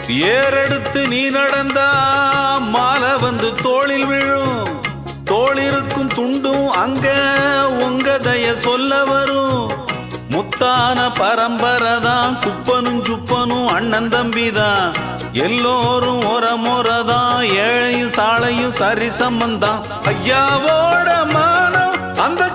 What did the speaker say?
ஏறெடுத்து நீ நடந்தா மாலை வந்து தோளில் விழும். தோளிருக்கும் துண்டும் அங்க உங்க தய சொல்ல வரும். முத்தான பரம்பரைதான் குப்பனும் சுப்பனும் அண்ணன் தம்பிதான். எல்லோரும் ஒரமுறைதான் ஏழையும் சாலையும் சரி சம்பந்தான். ஐயாவோட மானம் அந்த